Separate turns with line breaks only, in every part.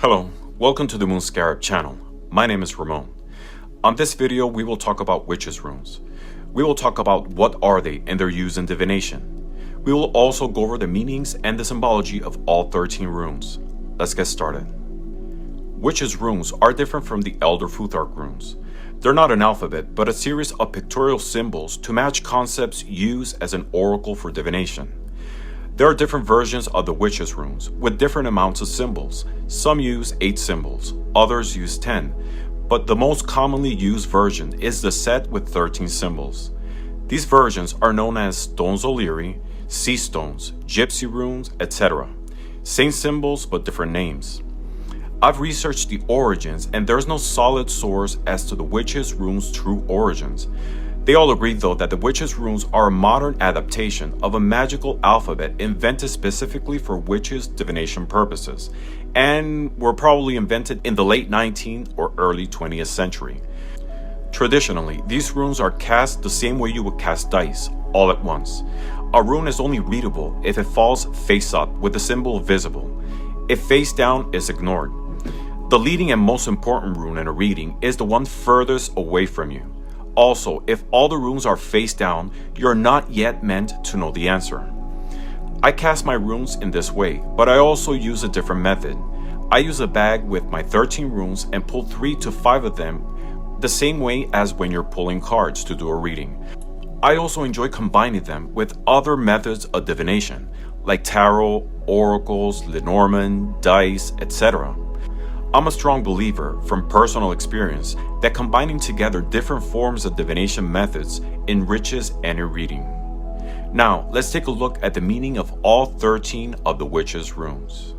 Hello, welcome to the Moon Scarab channel. My name is Ramon. On this video, we will talk about witches' runes. We will talk about what are they and their use in divination. We will also go over the meanings and the symbology of all 13 runes. Let's get started. Witches' runes are different from the Elder Futhark runes. They're not an alphabet, but a series of pictorial symbols to match concepts used as an oracle for divination. There are different versions of the witches' runes with different amounts of symbols. Some use 8 symbols, others use 10, but the most commonly used version is the set with 13 symbols. These versions are known as Stones O'Leary, Sea Stones, Gypsy runes, etc. Same symbols but different names. I've researched the origins and there's no solid source as to the witches' runes' true origins. They all agree though that the witches' runes are a modern adaptation of a magical alphabet invented specifically for witches' divination purposes, and were probably invented in the late 19th or early 20th century. Traditionally, these runes are cast the same way you would cast dice, all at once. A rune is only readable if it falls face up with the symbol visible. If face down, it's ignored. The leading and most important rune in a reading is the one furthest away from you. Also, if all the runes are face down, you're not yet meant to know the answer. I cast my runes in this way, but I also use a different method. I use a bag with my 13 runes and pull 3 to 5 of them the same way as when you're pulling cards to do a reading. I also enjoy combining them with other methods of divination, like tarot, oracles, Lenormand, dice, etc. I'm a strong believer from personal experience that combining together different forms of divination methods enriches any reading. Now, let's take a look at the meaning of all 13 of the witches' runes.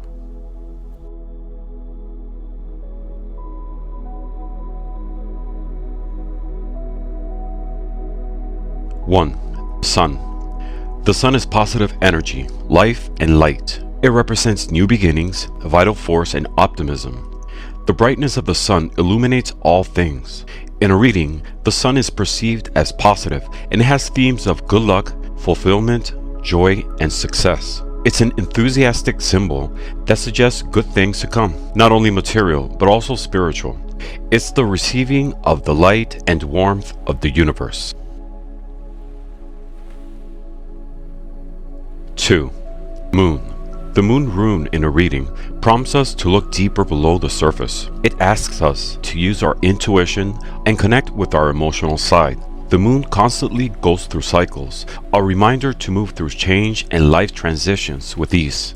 One, Sun. The sun is positive energy, life, and light. It represents new beginnings, vital force, and optimism. The brightness of the sun illuminates all things. In a reading, the sun is perceived as positive and has themes of good luck, fulfillment, joy, and success. It's an enthusiastic symbol that suggests good things to come, not only material, but also spiritual. It's the receiving of the light and warmth of the universe. 2. Moon. The moon rune in a reading prompts us to look deeper below the surface. It asks us to use our intuition and connect with our emotional side. The moon constantly goes through cycles, a reminder to move through change and life transitions with ease.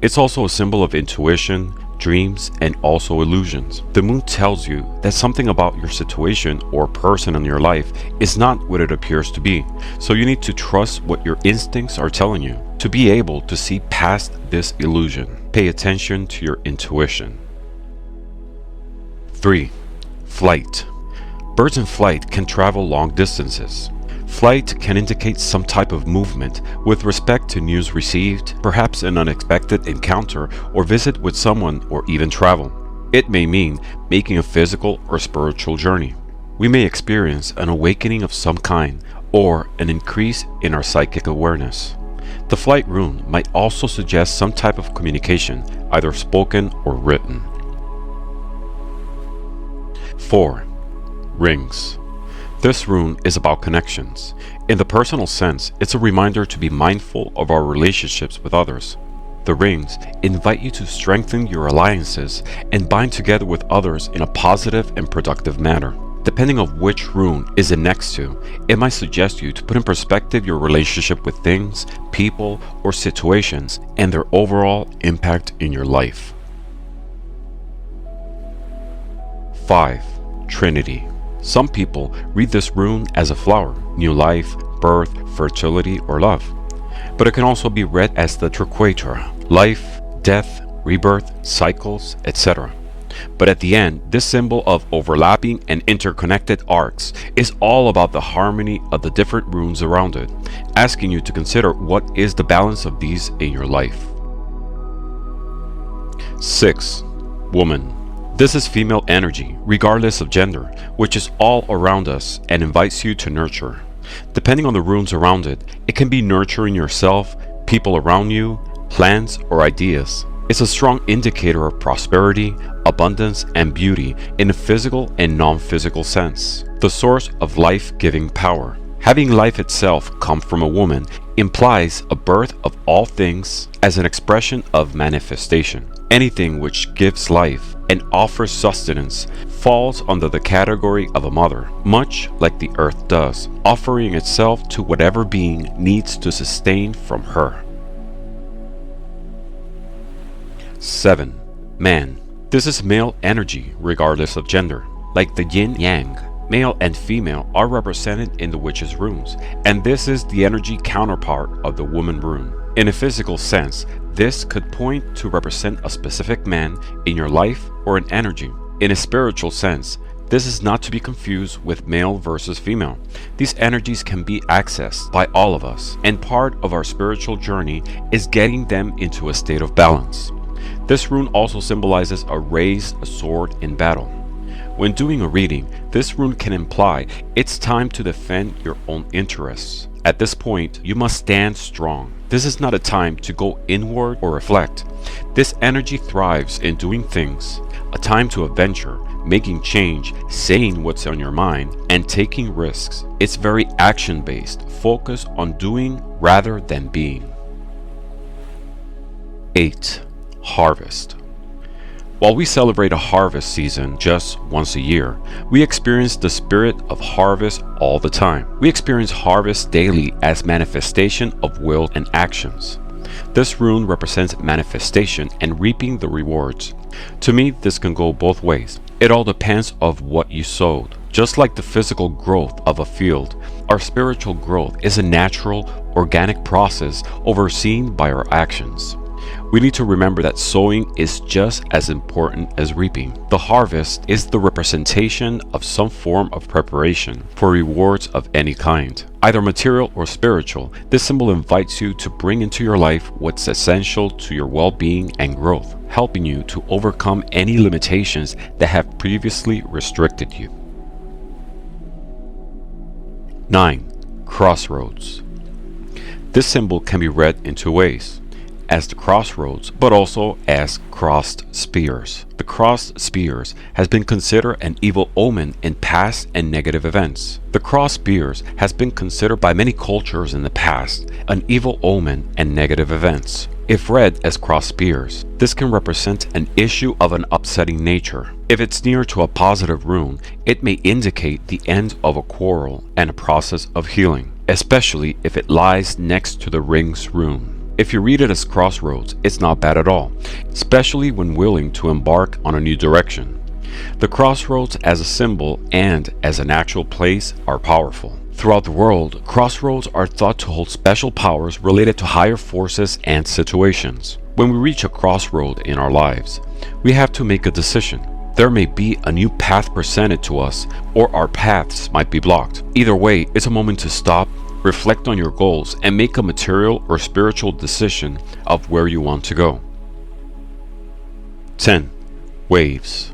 It's also a symbol of intuition, dreams, and also illusions. The moon tells you that something about your situation or person in your life is not what it appears to be, so you need to trust what your instincts are telling you. To be able to see past this illusion, pay attention to your intuition. 3. Flight. Birds in flight can travel long distances. Flight can indicate some type of movement with respect to news received, perhaps an unexpected encounter or visit with someone, or even travel. It may mean making a physical or spiritual journey. We may experience an awakening of some kind or an increase in our psychic awareness. The flight rune might also suggest some type of communication, either spoken or written. 4. Rings. This rune is about connections. In the personal sense, it's a reminder to be mindful of our relationships with others. The rings invite you to strengthen your alliances and bind together with others in a positive and productive manner. Depending on which rune is it next to, it might suggest you to put in perspective your relationship with things, people, or situations and their overall impact in your life. 5. Trinity. Some people read this rune as a flower, new life, birth, fertility, or love. But it can also be read as the triquetra, life, death, rebirth, cycles, etc. But at the end, this symbol of overlapping and interconnected arcs is all about the harmony of the different runes around it, asking you to consider what is the balance of these in your life. 6. Woman. This is female energy, regardless of gender, which is all around us and invites you to nurture. Depending on the runes around it, it can be nurturing yourself, people around you, plans, or ideas. It's a strong indicator of prosperity, abundance, and beauty in a physical and non-physical sense. The source of life-giving power. Having life itself come from a woman implies a birth of all things as an expression of manifestation. Anything which gives life and offers sustenance falls under the category of a mother, much like the earth does, offering itself to whatever being needs to sustain from her. 7. Man. This is male energy regardless of gender. Like the yin-yang, male and female are represented in the witch's runes, and this is the energy counterpart of the woman rune. In a physical sense, this could point to represent a specific man in your life or an energy. In a spiritual sense, this is not to be confused with male versus female. These energies can be accessed by all of us, and part of our spiritual journey is getting them into a state of balance. This rune also symbolizes a raised sword in battle. When doing a reading, this rune can imply it's time to defend your own interests. At this point, you must stand strong. This is not a time to go inward or reflect. This energy thrives in doing things, a time to adventure, making change, saying what's on your mind, and taking risks. It's very action-based, focused on doing rather than being. 8. Harvest. While we celebrate a harvest season just once a year, we experience the spirit of harvest all the time. We experience harvest daily as manifestation of will and actions. This rune represents manifestation and reaping the rewards. To me, this can go both ways. It all depends on what you sowed. Just like the physical growth of a field, our spiritual growth is a natural, organic process overseen by our actions. We need to remember that sowing is just as important as reaping. The harvest is the representation of some form of preparation for rewards of any kind, either material or spiritual. This symbol invites you to bring into your life what's essential to your well-being and growth, helping you to overcome any limitations that have previously restricted you. 9. Crossroads. This symbol can be read in two ways, as the crossroads, but also as crossed spears. The crossed spears has been considered an evil omen in past and negative events. The crossed spears has been considered by many cultures in the past an evil omen and negative events. If read as crossed spears, this can represent an issue of an upsetting nature. If it's near to a positive rune, it may indicate the end of a quarrel and a process of healing, especially if it lies next to the ring's rune. If you read it as crossroads, it's not bad at all, especially when willing to embark on a new direction. The crossroads as a symbol and as an actual place are powerful. Throughout the world, crossroads are thought to hold special powers related to higher forces and situations. When we reach a crossroad in our lives, we have to make a decision. There may be a new path presented to us, or our paths might be blocked. Either way, it's a moment to stop, reflect on your goals, and make a material or spiritual decision of where you want to go. 10. Waves.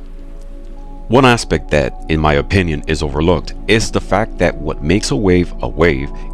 One aspect that, in my opinion, is overlooked is the fact that what makes a wave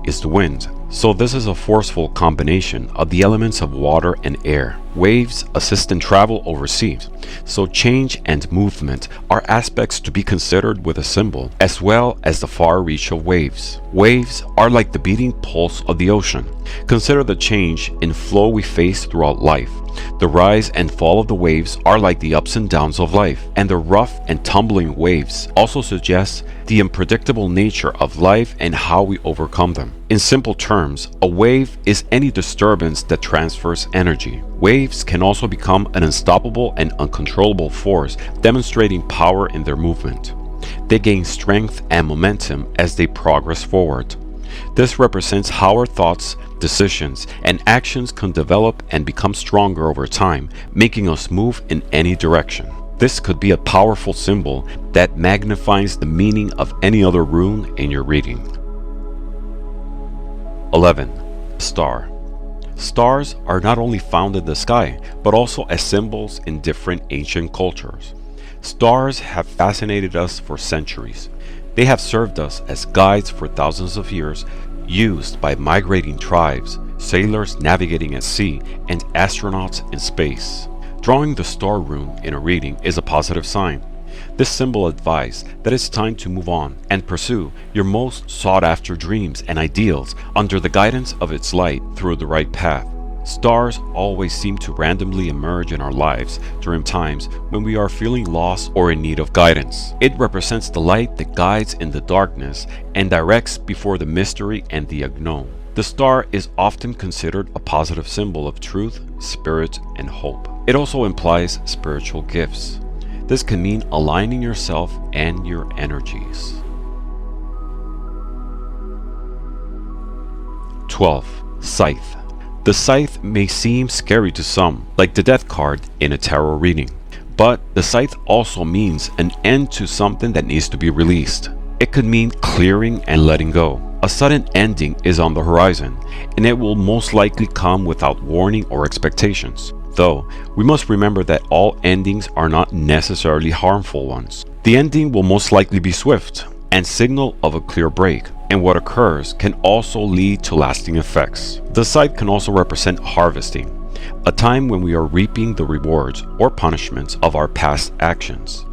is the wind. So this is a forceful combination of the elements of water and air. Waves assist in travel over seas, so change and movement are aspects to be considered with a symbol, as well as the far reach of waves. Waves are like the beating pulse of the ocean. Consider the change in flow we face throughout life. The rise and fall of the waves are like the ups and downs of life, and the rough and tumbling waves also suggest the unpredictable nature of life and how we overcome them. In simple terms, a wave is any disturbance that transfers energy. Waves can also become an unstoppable and uncontrollable force, demonstrating power in their movement. They gain strength and momentum as they progress forward. This represents how our thoughts, decisions, and actions can develop and become stronger over time, making us move in any direction. This could be a powerful symbol that magnifies the meaning of any other rune in your reading. 11. Star. Stars are not only found in the sky, but also as symbols in different ancient cultures. Stars have fascinated us for centuries. They have served us as guides for thousands of years, used by migrating tribes, sailors navigating at sea, and astronauts in space. Drawing the star rune in a reading is a positive sign. This symbol advises that it's time to move on and pursue your most sought-after dreams and ideals under the guidance of its light through the right path. Stars always seem to randomly emerge in our lives during times when we are feeling lost or in need of guidance. It represents the light that guides in the darkness and directs before the mystery and the unknown. The star is often considered a positive symbol of truth, spirit, and hope. It also implies spiritual gifts. This can mean aligning yourself and your energies. 12. Scythe. The Scythe may seem scary to some, like the Death card in a tarot reading. But the Scythe also means an end to something that needs to be released. It could mean clearing and letting go. A sudden ending is on the horizon, and it will most likely come without warning or expectations. Though, we must remember that all endings are not necessarily harmful ones. The ending will most likely be swift and signal of a clear break, and what occurs can also lead to lasting effects. The Scythe can also represent harvesting, a time when we are reaping the rewards or punishments of our past actions.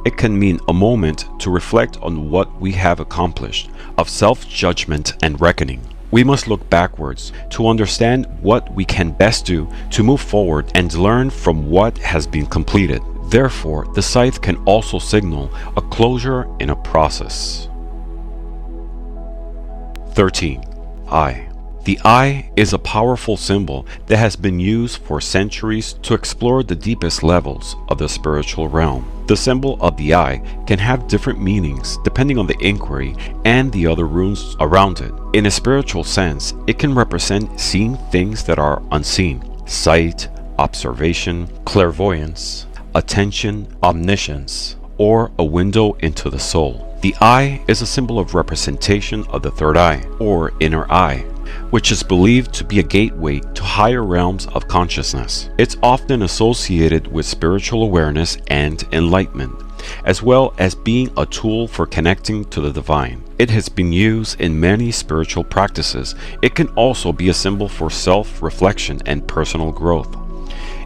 It can mean a moment to reflect on what we have accomplished, of self-judgment and reckoning. We must look backwards to understand what we can best do to move forward and learn from what has been completed. Therefore, the Scythe can also signal a closure in a process. 13. Eye. The eye is a powerful symbol that has been used for centuries to explore the deepest levels of the spiritual realm. The symbol of the eye can have different meanings depending on the inquiry and the other runes around it. In a spiritual sense, it can represent seeing things that are unseen, sight, observation, clairvoyance, attention, omniscience, or a window into the soul. The eye is a symbol of representation of the third eye, or inner eye, which is believed to be a gateway to higher realms of consciousness. It's often associated with spiritual awareness and enlightenment, as well as being a tool for connecting to the divine. It has been used in many spiritual practices. It can also be a symbol for self-reflection and personal growth.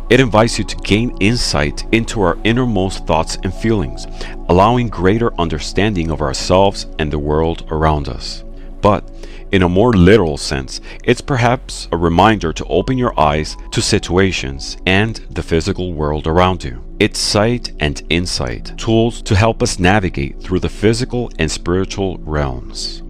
It invites you to gain insight into our innermost thoughts and feelings, allowing greater understanding of ourselves and the world around us. But in a more literal sense, it's perhaps a reminder to open your eyes to situations and the physical world around you. It's sight and insight, tools to help us navigate through the physical and spiritual realms.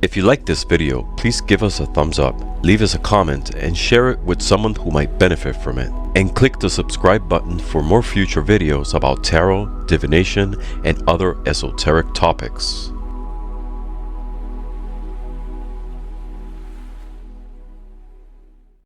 If you like this video, please give us a thumbs up, leave us a comment, and share it with someone who might benefit from it. And click the subscribe button for more future videos about tarot, divination, and other esoteric topics.